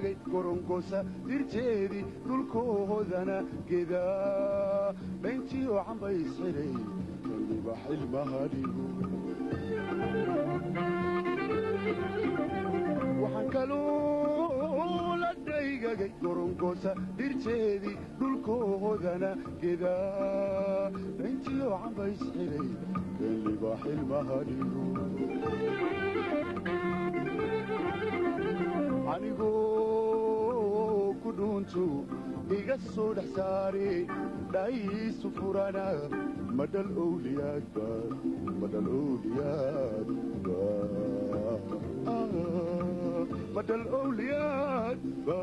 dhaygagay gorongosa dirteedii dhulkoodana gedaa dhayntiyo cambays xidhay kaliba xilmaha dhigo waxaan kaloo la dhaygagay gorongosa dirteedii dhulkoodana gedaa dhayntiyo cambays xidhay kaliba xilmaha dhigo anigoo ku dhuuntu iga soo dhex saari dhaysu furana madhal owliyaadba madhal owliyaadba madhal owliyaadba